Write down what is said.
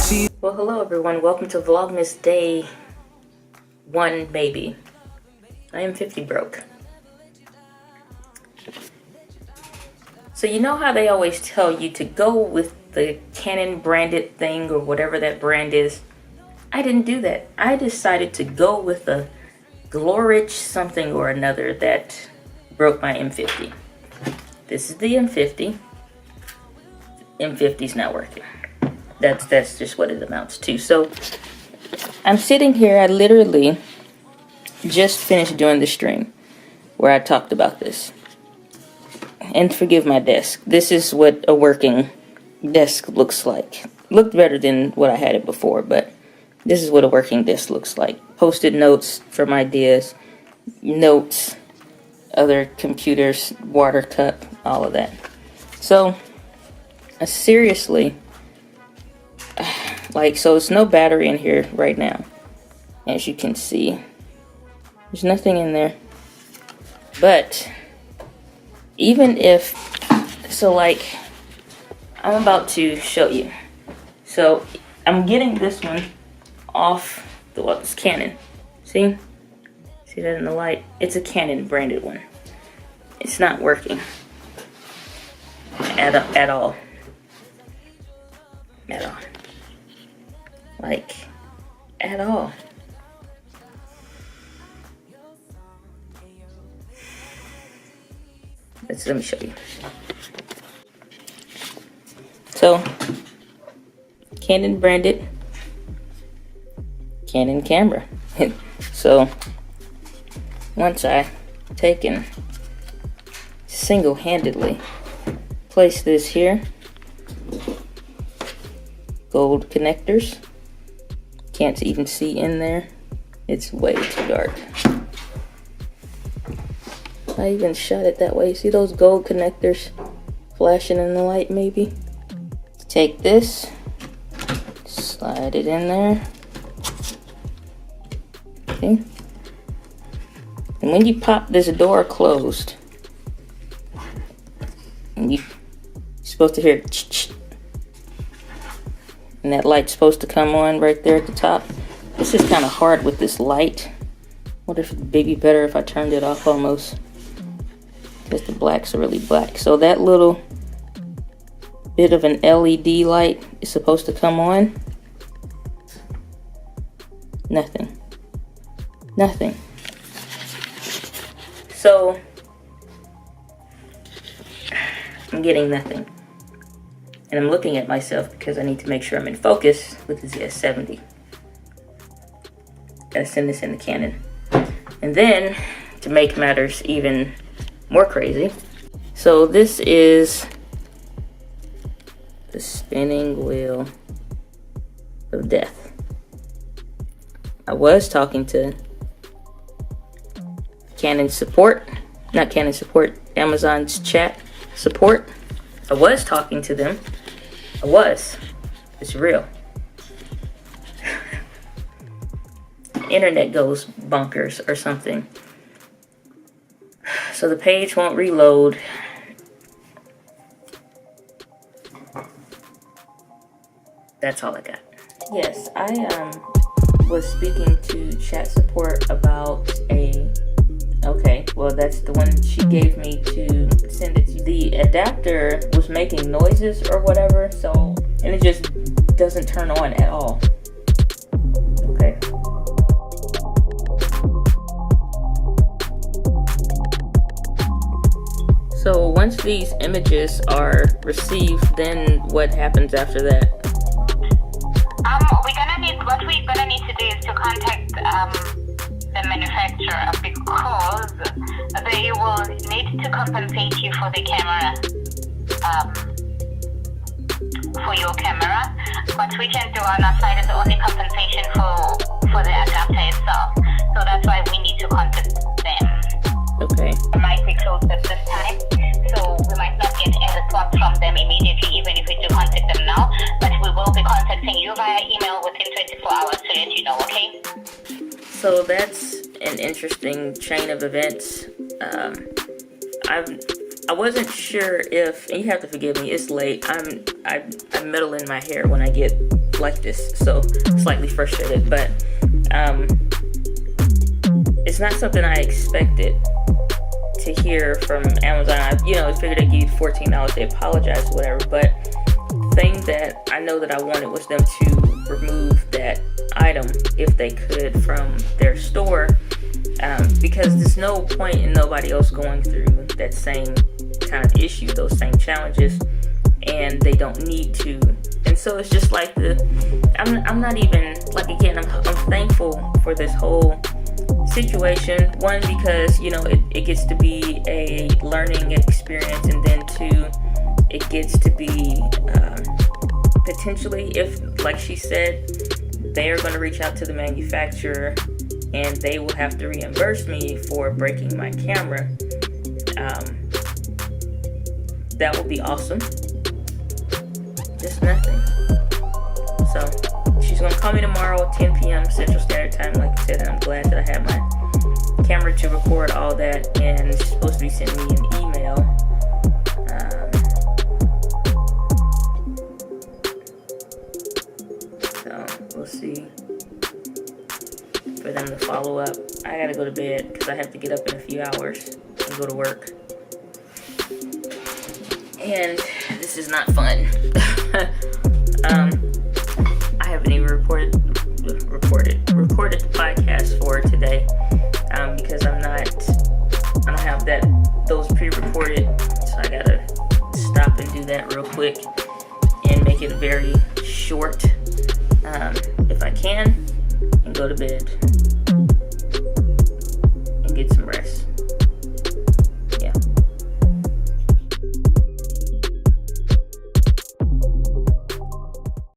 Well, hello everyone. Welcome to Vlogmas Day 1, maybe. I am 50 broke. So you know how they always tell you to go with the Canon branded thing or whatever that brand is? I didn't do that. I decided to go with the Glorich something or another that broke my M50. This is the M50. M50's not working. That's just what it amounts to. So I'm sitting here. I literally just finished doing the stream where I talked about this. And forgive my desk. This is what a working desk looks like. Looked better than what I had it before, but this is what a working desk looks like. Post-it notes from ideas, notes, other computers, water cup, all of that. So seriously, so it's no battery in here right now. As you can see, there's nothing in there. But even if, I'm about to show you. So I'm getting this one off it's Canon. See that in the light? It's a Canon branded one. It's not working at all. At all. At all. Let me show you. So, Canon branded Canon camera. So, once I take and single-handedly place this here, gold connectors. Can't even see in there. It's way too dark. I even shot it that way. See those gold connectors flashing in the light maybe? Take this, slide it in there. Okay. And when you pop this door closed, and you're supposed to hear ch-ch. And that light's supposed to come on right there at the top. This is kind of hard with this light. What if it'd be better if I turned it off almost? Because the blacks are really black. So that little bit of an LED light is supposed to come on. Nothing. Nothing. So I'm getting nothing. And I'm looking at myself because I need to make sure I'm in focus with the ZS70. Gotta send this in the Canon. And then, to make matters even more crazy, so this is the spinning wheel of death. I was talking to Canon support, not Canon support, Amazon's chat support. I was talking to them. It's real. Internet goes bonkers or something. So the page won't reload. That's all I got. Yes, I was speaking to chat support about that's the one she gave me to send it to. The adapter was making noises or whatever, and it just doesn't turn on at all. Okay. So once these images are received, then what happens after that? What we're gonna need to do is to contact the manufacturer because they will need to compensate you for the camera, for your camera. What we can do on our side is only compensation for the adapter itself. So that's why we need to contact them. Okay. It might be closed at this time, so we might not get a response from them immediately, even if we do contact them now. But we will be contacting you via email within 24 hours to let you know, okay? So that's an interesting chain of events. I wasn't sure if, and you have to forgive me, it's late. I meddle in my hair when I get like this, so slightly frustrated, but it's not something I expected to hear from Amazon. I figured they'd give you $14, they apologize or whatever, but the thing that I know that I wanted was them to remove that item if they could from their store, because there's no point in nobody else going through that same kind of issue, those same challenges, and they don't need to. And so it's just like I'm not even, like, again, I'm thankful for this whole situation. One, because it gets to be a learning experience, and then two, it gets to be potentially, if, like she said, they are going to reach out to the manufacturer and they will have to reimburse me for breaking my camera. That would be awesome. Just nothing. So she's going to call me tomorrow at 10 p.m. Central Standard Time, like I said, and I'm glad that I have my camera to record all that, and she's supposed to be sending me an email. So we'll see, for them to follow up. I gotta go to bed because I have to get up in a few hours and go to work. And this is not fun. I haven't even recorded the podcast for today, because I don't have those pre-recorded, so I gotta stop and do that real quick and make it very short, if I can, and go to bed and get some rest.